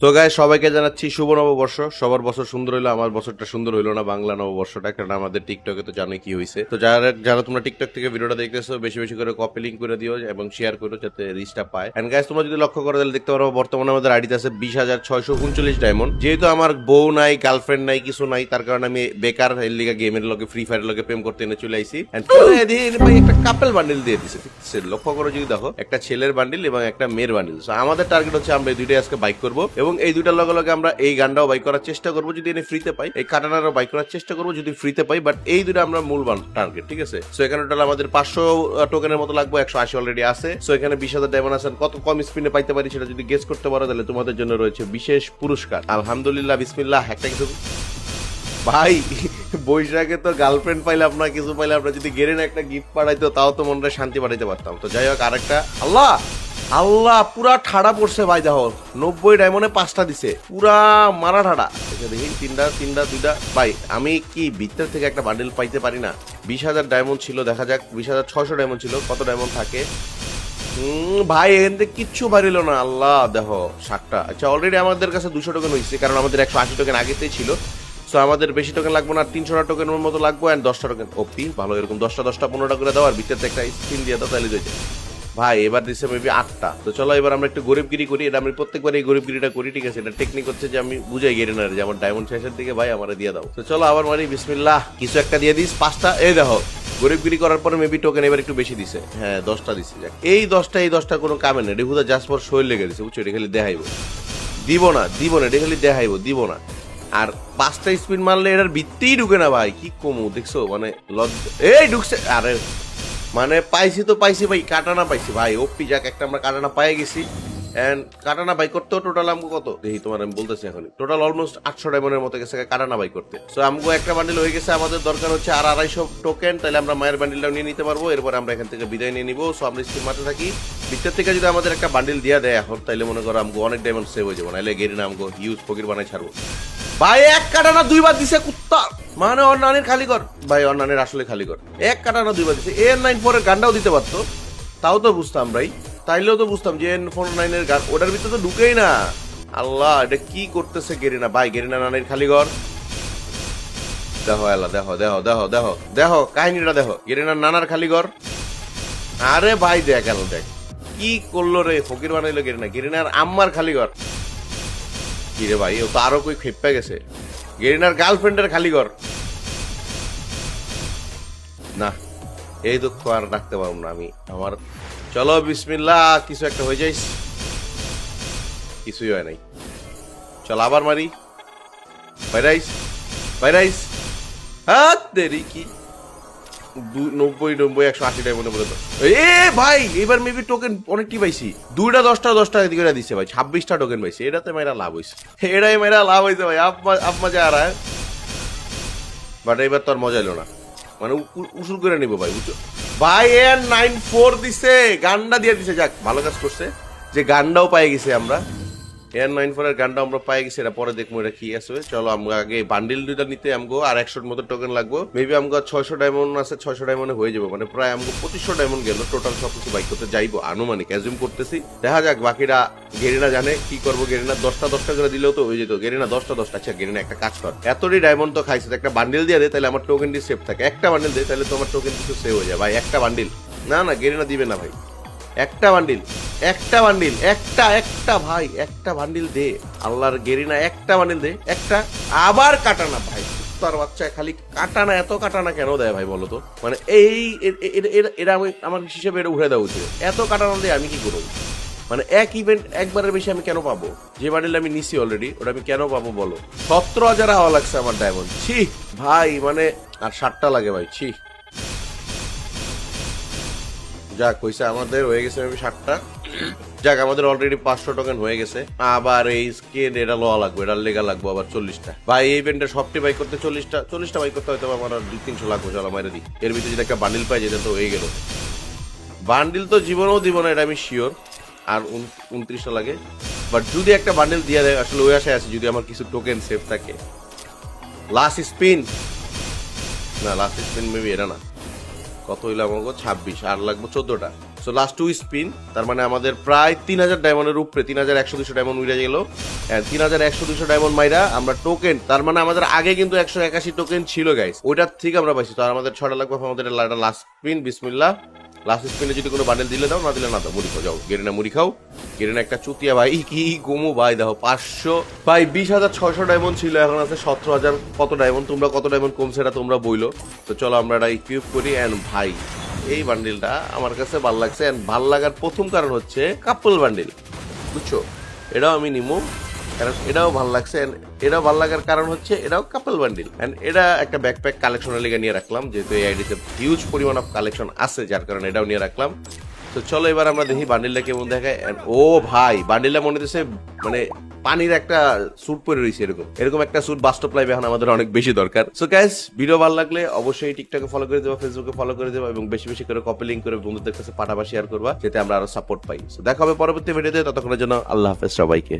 তো গাইস সবাইকে জানাচ্ছি শুভ নববর্ষ। সবার বছর সুন্দর হইলো, আমার বছরটা সুন্দর হইলো না, বাংলা নববর্ষটা, কারণ আমাদের টিকটকে তো জানোই কি হয়েছে। তো যারা যারা তোমরা টিকটক থেকে ভিডিওটা দেখতেছো বেশি বেশি করে কপি লিঙ্ক করে দিও এবং শেয়ার করো যাতে রিচটা পায়। এন্ড গাইস তোমরা যদি লক্ষ্য করো তাহলে দেখতে পারো বর্তমানে আমাদের আইডিতে আছে 20,639 ডায়মন্ড। যেহেতু আমার বউ নাই, গার্লফ্রেন্ড নাই, কিছু নাই, তার কারণে আমি বেকার এর লিগা গেমের লগে ফ্রি ফায়ারের লগে প্রেম করতে এনে চলে আইছি। এন্ড ভাই একটা কাপল বান্ডিল দিয়ে দিছে, ঠিক আছে? লক্ষ্য করো যদি দেখো, একটা ছেলের বান্ডিল এবং একটা মেয়ের বান্ডিল। আমাদের টার্গেট হচ্ছে আমরা এই দুইটাই আজকে বাইক করবো এবং এই দুইটার লগে আমরা এই গানটাও বাই করার চেষ্টা করবো যদি এনে ফ্রিতে পাই, এই কাটানারও বাই করার চেষ্টা করবো যদি ফ্রিতে পাই, বাট এই দুটো আমরা মূল টার্গেট, ঠিক আছে? সো এখানে টোটাল আমাদের 500 টোকেনের মতো লাগবে, 180 অলরেডি আছে। সো এখানে 20,000 ডায়মন্ড আছে। কত কম স্পিনে পাইতে পারি সেটা যদি গেস করতে পারো তাহলে তোমাদের জন্য রয়েছে বিশেষ পুরস্কার। আলহামদুলিল্লাহ, বিসমিল্লাহ। একটা কিছু ভাই, বৈশাখে তো গার্লফ্রেন্ড পাইলাম না, কিছু পাইলাম না, যদি গেরেন একটা গিফট পাঠাইতো তাও তো মনটা শান্তি পাঠাইতে পারতাম। তো যাই হোক, আরেকটা আল্লাহ আল্লাহ পুরা ঠাড়া পড়ছে ভাই। দেখো 90 ডায়মন্ডে 5টা দিছে, পুরা মারা ঠাড়া। দেখি তিনটা দুইটা। ভাই আমি কি ভিতর থেকে একটা বান্ডেল পাইতে পারি না? 20,000 ডায়মন্ড ছিল, দেখা যাক। 20,600 ডায়মন্ড ছিল, কত ডায়মন্ড থাকে? ভাই এখান থেকে কিচ্ছু বাড়িল না। আল্লাহ, দেখো 7টা। আচ্ছা, অলরেডি আমাদের কাছে 200 টোকেন হয়েছে, কারণ আমাদের 180 টোকেন আগেতেই ছিল। সো আমাদের বেশি টোকেন লাগবে না, 300টা টোকেনের মতো লাগবে। এন্ড 10টা টোকেন ওপি ভালো, এরকম 10টা 15টা করে দাও আর ভিতরে একটা স্পিন দিয়ে দাও, তাহলে হয়ে যায়। ভাই এবার দিচ্ছে মেবি 8টা। তো চলো এবার আমরা একটু গরিবগিরি করি। এটা আমি প্রত্যেকবার এই গরিবগিরিটা করি, ঠিক আছে? এটা টেকনিক হচ্ছে যে আমি বুঝাই গেরিনার যে আমার ডায়মন্ড শেষের দিকে ভাই আমার দিয়ে দাও। তো চলো আবার মারি, বিসমিল্লাহ। কিছু একটা দিয়ে দিস 5টা। এই দেখো গরিবগিরি করার পরে মেবি টোকেন এবার একটু বেশি দিছে। হ্যাঁ 10টা দিছে। যাক, এই 10টা কোনো কামে না, রেহুদা জাস্ট ফর শরীর লেগে দিছে, বুঝছো? এটা খালি দেখাইবো, দিব না এটা খালি দেখাইবো, দিব না। আর 5টা স্পিন মারলে এটার ভিত্তিই ঢুকে না ভাই, কি কমু দেখছো? মানে এই ঢুকছে। আরে মানে পাইছি তো পাইছি ভাই, কাটানা পাইছি ভাই, ওপি। যাক, একটা আমরা কাটানা পাই গেছি। এন্ড কাটানা বাই করতেও টোটাল আমগো কত দেখি তোমার আমি বলতেছি এখন, টোটাল অলমোস্ট 800 ডায়মন্ডের মতো গেছে কাটানা বাই করতে। সো আমগো একটা বান্ডিল হয়ে গেছে, আমাদের দরকার হচ্ছে আর 250 টোকেন, তাহলে আমরা মায়ের বান্ডিলটাও নিয়ে নিতে পারবো। এরপর আমরা এখান থেকে বিদায় নিয়ে নিবো। সো আমরা স্কিম মারতে থাকি। ভিতর থেকে যদি আমাদের একটা বান্ডিল দিয়ে দেয় এখন, তাহলে মনে করো আমগো অনেক ডায়মন্ড সেভ হয়ে যাবো, নাহলে গেরিনা আমগো হিউজ ফকির বানাই ছাড়বো। ভাই এক কাটানা 2বার দিছে কুত্তা, মানে ওর নানির খালি কর ভাই, ওর নানির আসলে খালি কর। এক কাটানা 2বার দিছে। AN94 এর গানটাও দিতে পারতো, তাও তো বুঝতাম ভাই, তাইলেও তো বুঝতাম যে AN49 এর গান ওটার ভিতরে তো ঢুকেই না। আল্লাহ, এটা কি করতেছে গেরিনা ভাই? গেরিনা নানির খালি কর। দেখো আল্লাহ, দেখো দেখো দেখো দেখো দেখো কাহিনীটা দেখো, গেরিনার নানার খালি কর। আরে ভাই দেখ আল্লাহ, দেখ কি করলো রে, ফকির বানাইলো গেরিনা। গেরিনার আম্মার খালি কর। কি রে ভাই, ও তো আরো কই খেপে গেছে। গেরিনার গার্লফ্রেন্ডের খালি কর। না, এই দুঃখ আর রাখতে পারবো না আমি আমার। চলো বিসমিল্লাহ, কিছু একটা হয়ে যাইস। কিছুই হয় নাই। চল আবার মারি। ভাইরাইস ভাইরাইস। হাত দেরি কি 90 180 ডায়মন্ডের মধ্যে তো। এ ভাই এবার মেবি টোকেন অনেকটি পাইছি। 2টা 10টা দিকে দিচ্ছে ভাই, 26টা টোকেন পাইছি। এটাতে মেয়েরা লাভ হয়েছে, এটাই মেয়েরা লাভ হয়েছে ভাই। আপ মজা আর বাট এবার তো আর মজা এলো না, মানে উসুল করে নিবো ভাই, বুঝছো? ভাই AN94 দিছে, গান্ডা দিয়ে দিছে। যাক, ভালো কাজ করছে যে গান্ডাও পাই গেছে আমরা। AN94 এর গানটা আমরা পাই গেছি, এটা পরে দেখবো এটা কি আছে। চলো আমরা আগে বান্ডিল দুইটা নিতে আমগো আর 100 মতো টোকেন লাগবো। মেবি আমগো 600 ডায়মন্ড আছে, 600 ডায়মন্ডে হয়ে যাবে, মানে প্রায় আমগো 2500 ডায়মন্ড গেল টোটাল সবকিছু বাইক করতে যাইবো, আনুমানিক অ্যাজিউম করতেছি। দেখা যাক, বাকিরা গেরিনা জানে কি করবো। গেরিনা 10টা করে দিলেও তো হয়ে যেত। গেরিনা 10টা। আচ্ছা গেরিনা একটা কাজ কর, এতটি ডায়মন্ড তো খাইছে, একটা বান্ডিল দিয়ে দে, তাহলে আমার টোকেন দিয়ে সেভ থাকে। একটা বান্ডিল দে, তাহলে তোমার টোকেন কিছু সেভ হয়ে যায় ভাই। একটা বান্ডিল না না, গেরিনা দিবে না ভাই। একটা বান্ডিল একটা ভাই, একটা বান্ডিল দে। আল্লাহর গেরিনা একটা বান্ডিল দে, একটা। আবার কাটানা ভাই, তার বাচ্চা খালি কাটানা, এত কাটানা কেন দেয় ভাই বলো তো? মানে এই এরা আমার হিসেবে এটা উঠে দেওয়া উচিত। এত কাটানা দিয়ে আমি কি করবো? মানে এক ইভেন্ট একবারের বেশি আমি কেন পাবো? যে বান্ডিল আমি নিছি অলরেডি, ওটা আমি কেন পাবো বলো? 17,000 হওয়া লাগছে আমার ডায়মন্ড। ছি ভাই, মানে আর 7টা লাগে ভাই, ছি। যাক, হয়েছে আমাদের হয়ে গেছে 7টা। যাক, আমাদের অলরেডি 500 টোকেন হয়ে গেছে। আবার এই স্কিন এটা লওয়া লাগবে, এটা লেগা লাগবে আবার 40টা। ভাই এই ইভেন্টে সবটি বাই করতে 40টা বাই করতে হয়তো আমার আর 200-300 লাগবে। চলো মাইরে দিই। এর ভিতরে যদি একটা বান্ডিল পাই যেতে তো হয়ে গেল। বান্ডিল তো জীবনেও দিব না, এটা আমি শিওর। আর 29টা লাগে, বাট যদি একটা বান্ডিল দিয়ে দেয় আসলে ওই আশায় আছে, যদি আমার কিছু টোকেন সেভ থাকে। লাস্ট স্পিন, না লাস্ট স্পিন মেবি এটা না। কত হইলো আমাকে? 26, আর লাগবে 14টা। সো লাস্ট 2 স্পিন, তার মানে আমাদের প্রায় 3000 ডায়মন্ডের উপরে, 3100-200 ডায়মন্ড উড়ে গেল। 3100-200 ডায়মন্ড মাইরা আমরা টোকেন, তার মানে আমাদের আগে কিন্তু 181 টোকেন ছিল গাইস, ওইটার থেকে আমরা পাইছি। তো আর আমাদের 6টা লাগবে, আমাদের লাস্ট স্পিন। বিসমিল্লাহ। লাস্ট স্পিনে যদি কোনো বান্ডেল দিলে দাও, না দিলে না দাও, মুড়ি খাও, যাও গেরিনা মুড়ি খাও। গেরিনা একটা চুতিয়া ভাই, কি গোমো ভাই, দেখো 500 ভাই, 20,600 ডায়মন্ড ছিল, এখন আছে 17,000 কত ডায়মন্ড। তোমরা কত ডায়মন্ড কমছে এটা তোমরা বইলো। তো চলো আমরা এটা ইকুইপ করি। এন্ড ভাই এই বান্ডিলটা আমার কাছে ভালো লাগছে, এন্ড ভালো লাগার প্রথম কারণ হচ্ছে কাপল বান্ডিল, বুঝছো? এটাও আমি নিমো, কারণ এটাও ভালো লাগছে। এটাও ভালো লাগার কারণ হচ্ছে এটাও কাপল বান্ডিল। এন্ড এটা একটা ব্যাকপ্যাক কালেকশনের লিগে নিয়ে রাখলাম, যেহেতু এই আইডিতে হিউজ পরিমাণ অফ কালেকশন আছে, যার কারণে এটাও নিয়ে রাখলাম। তো চলো এবার আমরা দেখি বান্ডিলটা কেমন দেখায়। ও ভাই, বান্ডিলটা মনে হচ্ছে মানে পানির একটা স্যুট পরে রয়েছে, এরকম একটা স্যুট বাস্তব লাইফে এখন আমাদের অনেক বেশি দরকার। সো গাইস, ভিডিও ভালো লাগলে অবশ্যই টিকটকে ফলো করে দেবো, ফেসবুকে ফলো করে দেবো, এবং বেশি বেশি করে কপি লিঙ্ক করে বন্ধুদের কাছে পাঠাবা, শেয়ার করবা, যাতে আমরা আরো সাপোর্ট পাই। সো দেখা হবে পরবর্তী ভিডিওতে, ততক্ষণের জন্য আল্লাহ হাফেজ সবাইকে।